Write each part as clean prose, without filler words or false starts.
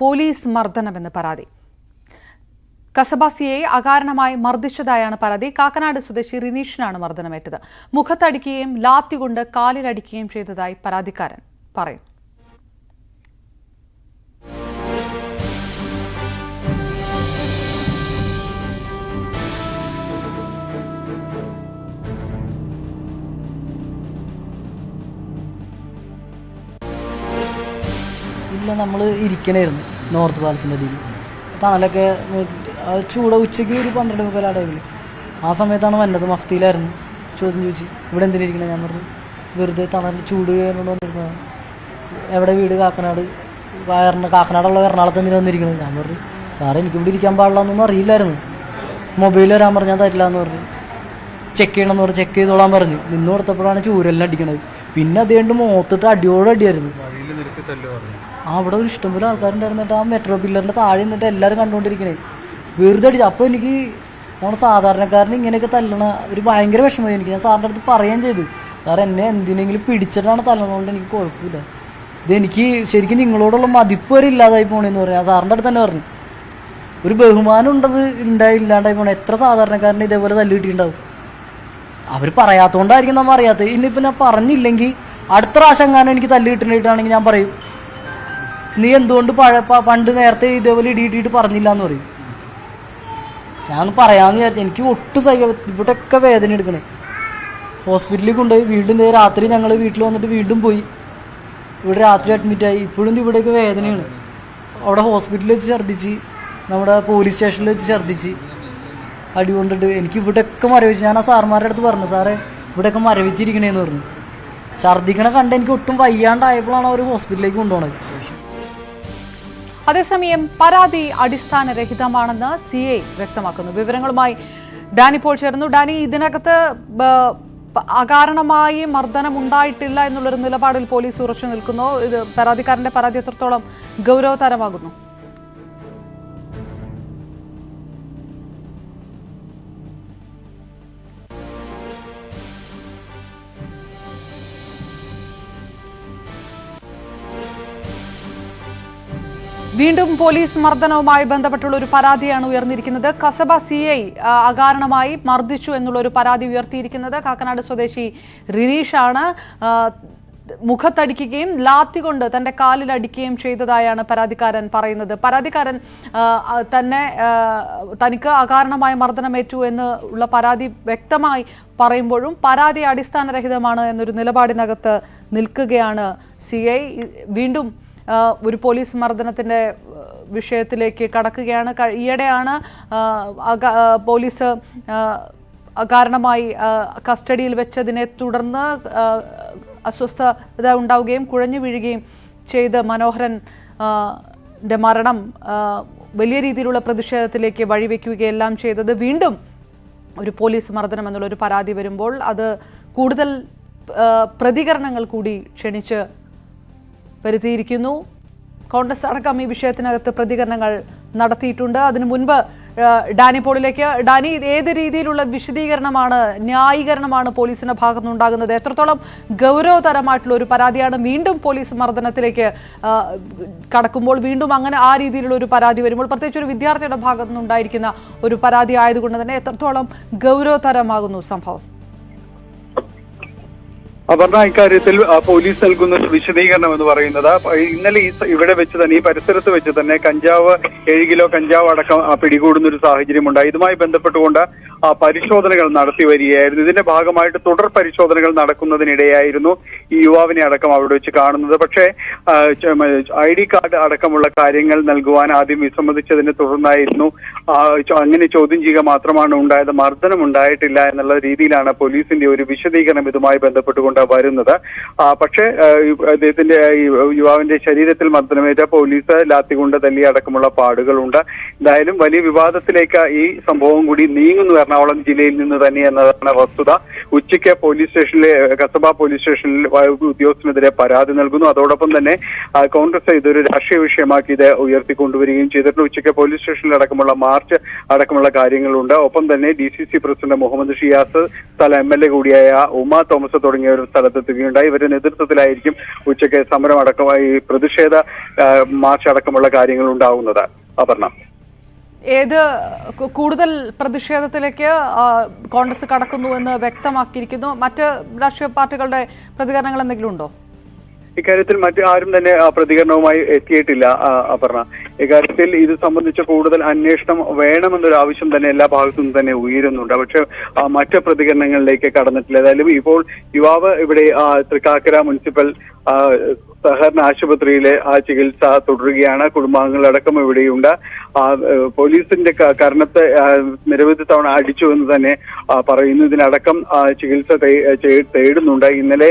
Police മർദ്ദനമെന്ന് പരാതി. കസബാസിയെ അകാരണമായി മർദ്ദിച്ചതായാണ് പരാതി. കാക്കനാട് സ്വദേശി റിനീഷിനാണ് മർദ്ദനമേറ്റത്. മുഖത്തടിക്കുകയും ലാത്തികൊണ്ട് കാലിലടിക്കുകയും ചെയ്തതായി പരാതിക്കാരൻ പറയുന്നു. ഇല്ല, നമ്മൾ ഇരിക്കണമായിരുന്നു നോർത്ത് പാലത്തിൻ്റെ അടിയിൽ. തണലൊക്കെ ചൂട് ഉച്ചയ്ക്ക് ഒരു 12:15 ആ ടൈമിൽ. ആ സമയത്താണ് വന്നത്. മഫ്തിയിലായിരുന്നു. ചോദ്യം ചോദിച്ചു, ഇവിടെ എന്തിനിരിക്കണേ? ഞാൻ പറഞ്ഞു, വെറുതെ തണൽ ചൂട് കൊണ്ട് വന്നിരുന്നതാണ്. എവിടെ വീട്? കാക്കനാട്. കാക്കനാടുള്ള എറണാകുളത്ത് എന്തിനാ വന്നിരിക്കണത്? ഞാൻ പറഞ്ഞു, സാറേ എനിക്കിവിടെ ഇരിക്കാൻ പാടില്ല എന്നൊന്നും അറിയില്ലായിരുന്നു. മൊബൈൽ വരാൻ പറഞ്ഞാൽ ഞാൻ തരില്ല എന്ന് പറഞ്ഞു. ചെക്ക് ചെയ്യണമെന്ന് പറഞ്ഞ് ചെക്ക് ചെയ്തോളാൻ പറഞ്ഞു. നിന്ന് കൊടുത്തപ്പോഴാണ് ചൂരെല്ലാം അടിക്കണത്. പിന്നെ അതുകൊണ്ട് മോത്തിട്ട് അടിയോടടിയായിരുന്നു. അവിടെ ഒരു ഇഷ്ടംപോലെ ആൾക്കാരുണ്ടായിരുന്നിട്ട് ആ മെട്രോ പില്ലറിൻ്റെ താഴെ നിന്നിട്ട് എല്ലാവരും കണ്ടുകൊണ്ടിരിക്കണേ. വെറുതെ അടിച്ചു. അപ്പോൾ എനിക്ക് നമ്മൾ സാധാരണക്കാരന് ഇങ്ങനെയൊക്കെ തല്ലണ ഒരു ഭയങ്കര വിഷമമായി എനിക്ക്. ഞാൻ സാറിൻ്റെ അടുത്ത് പറയുകയും ചെയ്തു, സാർ എന്നെ എന്തിനെങ്കിലും പിടിച്ചിട്ടാണ് തല്ലണതുകൊണ്ട് എനിക്ക് കുഴപ്പമില്ല. ഇതെനിക്ക് ശരിക്കും നിങ്ങളോടുള്ള മതിപ്പ് വരെ ഇല്ലാതായി പോകണമെന്ന് പറഞ്ഞു. ഞാൻ സാറിൻ്റെ അടുത്ത് തന്നെ പറഞ്ഞു, ഒരു ബഹുമാനം ഇല്ലാണ്ടായി പോകണം. എത്ര സാധാരണക്കാരനെ ഇതേപോലെ തല്ലു കിട്ടിയിട്ടുണ്ടാവും. അവർ പറയാത്തതുകൊണ്ടായിരിക്കും നമ്മൾ അറിയാത്തത്. ഇന്നിപ്പോൾ ഞാൻ പറഞ്ഞില്ലെങ്കിൽ അടുത്ത പ്രാവശ്യം എങ്ങാനും എനിക്ക് തല്ലു കിട്ടുന്നതായിട്ടാണെങ്കിൽ ഞാൻ പറയും, നീ എന്തുകൊണ്ട് പണ്ട് നേരത്തെ ഇതേപോലെ ഇടിയിട്ടിട്ട് പറഞ്ഞില്ല എന്ന് പറയും. ഞാൻ പറയാമെന്ന് വിചാരിച്ചു. എനിക്ക് ഒട്ടും ഇവിടെയൊക്കെ വേദന എടുക്കണേ. ഹോസ്പിറ്റലിൽ കൊണ്ടുപോയി വീണ്ടും രാത്രി ഞങ്ങൾ വീട്ടിൽ വന്നിട്ട് വീണ്ടും പോയി. ഇവിടെ രാത്രി അഡ്മിറ്റായി. ഇപ്പോഴും ഇവിടെയൊക്കെ വേദനയാണ്. അവിടെ ഹോസ്പിറ്റലിൽ വെച്ച് ഛർദ്ദിച്ച്, നമ്മുടെ പോലീസ് സ്റ്റേഷനിൽ വെച്ച് ഛർദ്ദിച്ച് അടി കൊണ്ടിട്ട് എനിക്ക് ഇവിടെയൊക്കെ മരവിച്ച്. ഞാൻ ആ സാർമാരുടെ അടുത്ത് പറഞ്ഞു, സാറേ ഇവിടെയൊക്കെ മരവിച്ചിരിക്കണേന്ന് പറഞ്ഞു. ഛർദ്ദിക്കണ കണ്ട് എനിക്ക് ഒട്ടും വയ്യാണ്ടായപ്പോഴാണ് അവർ ഹോസ്പിറ്റലിലേക്ക് കൊണ്ടുപോകുന്നത്. അതേസമയം പരാതി അടിസ്ഥാനരഹിതമാണെന്ന് CI വ്യക്തമാക്കുന്നു. വിവരങ്ങളുമായി ഡാനി ഇപ്പോൾ ചേർന്നു. ഡാനി, ഇതിനകത്ത് അകാരണമായി മർദ്ദനം ഉണ്ടായിട്ടില്ല എന്നുള്ളൊരു നിലപാടിൽ പോലീസ് ഉറച്ചു നിൽക്കുന്നു. ഇത് പരാതിക്കാരന്റെ പരാതി എത്രത്തോളം ഗൗരവതരമാകുന്നു? വീണ്ടും പോലീസ് മർദ്ദനവുമായി ബന്ധപ്പെട്ടുള്ള ഒരു പരാതിയാണ് ഉയർന്നിരിക്കുന്നത്. കസബ CI അകാരണമായി മർദ്ദിച്ചു എന്നുള്ള ഒരു പരാതി ഉയർത്തിയിരിക്കുന്നത് കാക്കനാട് സ്വദേശി റിനീഷാണ്. മുഖത്തടിക്കുകയും ലാത്തി കൊണ്ട് തന്റെ കാലിലടിക്കുകയും ചെയ്തതായാണ് പരാതിക്കാരൻ പറയുന്നത്. പരാതിക്കാരൻ തനിക്ക് അകാരണമായ മർദ്ദനമേറ്റു എന്ന് ഉള്ള പരാതി വ്യക്തമായി പറയുമ്പോഴും പരാതി അടിസ്ഥാനരഹിതമാണ് എന്നൊരു നിലപാടിനകത്ത് നിൽക്കുകയാണ് CI. വീണ്ടും ഒരു പോലീസ് മർദ്ദനത്തിൻ്റെ വിഷയത്തിലേക്ക് കടക്കുകയാണ്. ഈയിടെയാണ് പോലീസ് അകാരണമായി കസ്റ്റഡിയിൽ വെച്ചതിനെ തുടർന്ന് അസ്വസ്ഥത ഉണ്ടാവുകയും കുഴഞ്ഞു വീഴുകയും ചെയ്ത് മനോഹരൻ്റെ മരണം വലിയ രീതിയിലുള്ള പ്രതിഷേധത്തിലേക്ക് വഴിവെക്കുകയെല്ലാം ചെയ്തത്. വീണ്ടും ഒരു പോലീസ് മർദ്ദനം എന്നുള്ളൊരു പരാതി വരുമ്പോൾ അത് കൂടുതൽ പ്രതികരണങ്ങൾ കൂടി ക്ഷണിച്ച് വരുത്തിയിരിക്കുന്നു. കോൺഗ്രസ് അടക്കം ഈ വിഷയത്തിനകത്ത് പ്രതികരണങ്ങൾ നടത്തിയിട്ടുണ്ട്. അതിനു മുൻപ് ഡാനി പോളിലേക്ക്. ഡാനി, ഏത് രീതിയിലുള്ള വിശദീകരണമാണ്, ന്യായീകരണമാണ് പോലീസിന്റെ ഭാഗത്തുനിന്നുണ്ടാകുന്നത്? എത്രത്തോളം ഗൗരവതരമായിട്ടുള്ള ഒരു പരാതിയാണ്? വീണ്ടും പോലീസ് മർദ്ദനത്തിലേക്ക് കടക്കുമ്പോൾ വീണ്ടും അങ്ങനെ ആ രീതിയിലുള്ള ഒരു പരാതി വരുമ്പോൾ, പ്രത്യേകിച്ച് ഒരു വിദ്യാർത്ഥിയുടെ ഭാഗത്തുനിന്നുണ്ടായിരിക്കുന്ന ഒരു പരാതി ആയതുകൊണ്ട് തന്നെ എത്രത്തോളം ഗൗരവതരമാകുന്നു സംഭവം? അപർണ, ഇക്കാര്യത്തിൽ പോലീസ് നൽകുന്ന വിശദീകരണം എന്ന് പറയുന്നത്, ഇന്നലെ ഇവിടെ വെച്ച് തന്നെ, ഈ പരിസരത്ത് വെച്ച് തന്നെ 7 കിലോ കഞ്ചാവ് അടക്കം പിടികൂടുന്ന ഒരു സാഹചര്യമുണ്ടായി. ഇതുമായി ബന്ധപ്പെട്ടുകൊണ്ട് പരിശോധനകൾ നടത്തി വരികയായിരുന്നു. ഇതിന്റെ ഭാഗമായിട്ട് തുടർ പരിശോധനകൾ നടക്കുന്നതിനിടെയായിരുന്നു ഈ യുവാവിനെ അടക്കം അവിടെ വെച്ച് കാണുന്നത്. പക്ഷേ ID കാർഡ് അടക്കമുള്ള കാര്യങ്ങൾ നൽകുവാൻ ആദ്യം വിസമ്മതിച്ചതിനെ തുടർന്നായിരുന്നു അങ്ങനെ ചോദ്യം ചെയ്യുക മാത്രമാണ് ഉണ്ടായത്. മർദ്ദനം ഉണ്ടായിട്ടില്ല എന്നുള്ള രീതിയിലാണ് പോലീസിന്റെ ഒരു വിശദീകരണം ഇതുമായി ബന്ധപ്പെട്ടുകൊണ്ട് വരുന്നത്. പക്ഷേ അദ്ദേഹത്തിന്റെ യുവാവിന്റെ ശരീരത്തിൽ മർദ്ദനമേറ്റ പോലീസ് ലാത്തി കൊണ്ട് തല്ലി അടക്കമുള്ള പാടുകളുണ്ട്. എന്തായാലും വലിയ വിവാദത്തിലേക്ക് ഈ സംഭവം കൂടി നീങ്ങുന്നു എറണാകുളം ജില്ലയിൽ നിന്ന് തന്നെ എന്നതാണ് വസ്തുത. ഉച്ചയ്ക്ക് പോലീസ് സ്റ്റേഷനിലെ കസബ പോലീസ് സ്റ്റേഷനിൽ ഉദ്യോഗസ്ഥനെതിരെ പരാതി നൽകുന്നു. അതോടൊപ്പം തന്നെ കോൺഗ്രസ് ഇതൊരു രാഷ്ട്രീയ വിഷയമാക്കി ഇത് ഉയർത്തിക്കൊണ്ടുവരികയും ചെയ്തിട്ടുണ്ട്. ഉച്ചയ്ക്ക് പോലീസ് സ്റ്റേഷനിൽ അടക്കമുള്ള മാർച്ച് അടക്കമുള്ള കാര്യങ്ങളുണ്ട്. ഒപ്പം തന്നെ DCC പ്രസിഡന്റ് മുഹമ്മദ് ഷിയാസ്, സ്ഥല MLA കൂടിയായ ഉമ തോമസ് തുടങ്ങിയവർ സ്ഥലത്തെത്തുകയുണ്ടായി. ഇവരുടെ നേതൃത്വത്തിലായിരിക്കും ഉച്ചയ്ക്ക് സമരം അടക്കമായി പ്രതിഷേധ മാർച്ച് അടക്കമുള്ള കാര്യങ്ങൾ ഉണ്ടാവുന്നത്. അപർണ, ഏത് കൂടുതൽ പ്രതിഷേധത്തിലേക്ക് കോൺഗ്രസ് കടക്കുന്നു എന്ന് വ്യക്തമാക്കിയിരിക്കുന്നു. മറ്റ് രാഷ്ട്രീയ പാർട്ടികളുടെ പ്രതികരണങ്ങൾ എന്തെങ്കിലും ഉണ്ടോ? ഇക്കാര്യത്തിൽ മറ്റു ആരും തന്നെ പ്രതികരണവുമായി എത്തിയിട്ടില്ല. അപർണ, ഇക്കാര്യത്തിൽ ഇത് സംബന്ധിച്ച് കൂടുതൽ അന്വേഷണം വേണമെന്നൊരു ആവശ്യം തന്നെ എല്ലാ ഭാഗത്തു നിന്നും തന്നെ ഉയരുന്നുണ്ട്. പക്ഷെ മറ്റ് പ്രതികരണങ്ങളിലേക്ക് കടന്നിട്ടില്ല. ഏതായാലും ഇപ്പോൾ യുവാവ് ഇവിടെ തൃക്കാക്കര മുനിസിപ്പൽ സഹകരണ ആശുപത്രിയിലെ ചികിത്സ തുടരുകയാണ്. കുടുംബാംഗങ്ങളടക്കം ഇവിടെയുണ്ട്. പോലീസിന്റെ കർണത്തെ നിരവധി തവണ അടിച്ചു എന്ന് തന്നെ പറയുന്നു. ഇതിനടക്കം ചികിത്സ തേടുന്നുണ്ട്. ഇന്നലെ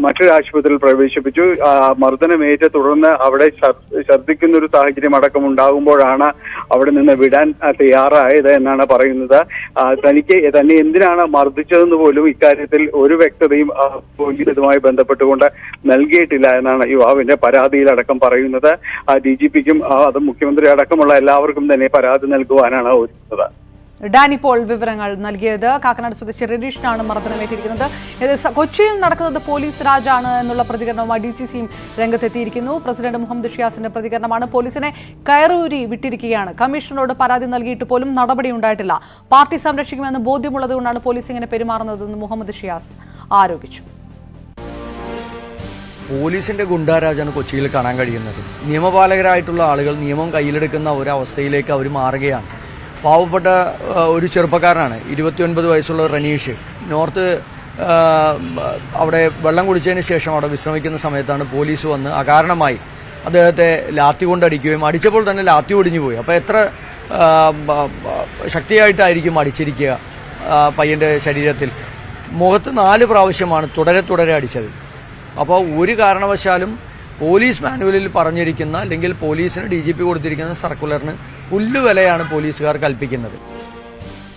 മറ്റൊരു ആശുപത്രിയിൽ പ്രവേശിപ്പിച്ചു. മർദ്ദനമേറ്റ് തുടർന്ന് അവിടെ ഛർദ്ദിക്കുന്ന ഒരു സാഹചര്യം അടക്കം ഉണ്ടാകുമ്പോഴാണ് അവിടെ നിന്ന് വിടാൻ തയ്യാറായത് എന്നാണ് പറയുന്നത്. തന്നെ എന്തിനാണ് മർദ്ദിച്ചതെന്ന് പോലും ഇക്കാര്യത്തിൽ ഒരു വ്യക്തതയും പോലീസ് ഇതുമായി ബന്ധപ്പെട്ടുകൊണ്ട് നൽകിയിട്ടില്ല എന്നാണ് യുവാവിന്റെ പരാതിയിലടക്കം പറയുന്നത്. DGPക്കും അത് മുഖ്യമന്ത്രി അടക്കമുള്ള എല്ലാവർക്കും തന്നെ പരാതി നൽകുവാനാണ് ഒരുങ്ങുന്നത്. ഡാനി പോൾ വിവരങ്ങൾ നൽകിയത്. കാക്കനാട് സ്വദേശി റിനീഷിനാണ് മർദ്ദനമേറ്റിരിക്കുന്നത്. കൊച്ചിയിൽ നടക്കുന്നത് പോലീസ് രാജാണ് എന്നുള്ള പ്രതികരണവുമായി DCCയും രംഗത്തെത്തിയിരിക്കുന്നു. പ്രസിഡന്റ് മുഹമ്മദ് ഷിയാസിന്റെ പ്രതികരണമാണ്. പോലീസിനെ കയറൂരി വിട്ടിരിക്കുകയാണ്. കമ്മീഷണറോട് പരാതി നൽകിയിട്ട് പോലും നടപടി ഉണ്ടായിട്ടില്ല. പാർട്ടി സംരക്ഷിക്കുമെന്ന് ബോധ്യമുള്ളതുകൊണ്ടാണ് പോലീസ് ഇങ്ങനെ പെരുമാറുന്നതെന്ന് മുഹമ്മദ് ഷിയാസ് ആരോപിച്ചു. പോലീസിന്റെ ഗുണ്ടാരാജാണ് കൊച്ചിയിൽ കാണാൻ കഴിയുന്നത്. നിയമപാലകരായിട്ടുള്ള ആളുകൾ നിയമം കയ്യിലെടുക്കുന്ന ഒരവസ്ഥയിലേക്ക് അവർ മാറുകയാണ്. പാവപ്പെട്ട ഒരു ചെറുപ്പക്കാരനാണ്, 29 വയസ്സുള്ള റനീഷ്. നോർത്ത് അവിടെ വെള്ളം കുടിച്ചതിന് ശേഷം അവിടെ വിശ്രമിക്കുന്ന സമയത്താണ് പോലീസ് വന്ന് അകാരണമായി അദ്ദേഹത്തെ ലാത്തി കൊണ്ടടിക്കുകയും അടിച്ചപ്പോൾ തന്നെ ലാത്തി ഒടിഞ്ഞു പോയി. അപ്പോൾ എത്ര ശക്തിയായിട്ടായിരിക്കും അടിച്ചിരിക്കുക പയ്യന്റെ ശരീരത്തിൽ. മുഖത്ത് 4 പ്രാവശ്യമാണ് തുടരെ അടിച്ചത്. അപ്പോൾ ഒരു കാരണവശാലും പോലീസ് മാനുവലിൽ പറഞ്ഞിരിക്കുന്ന അല്ലെങ്കിൽ പോലീസിന് DGP കൊടുത്തിരിക്കുന്ന സർക്കുലറിന് പുല്ലുവിലയാണ് പോലീസുകാർ കൽപ്പിക്കുന്നത്.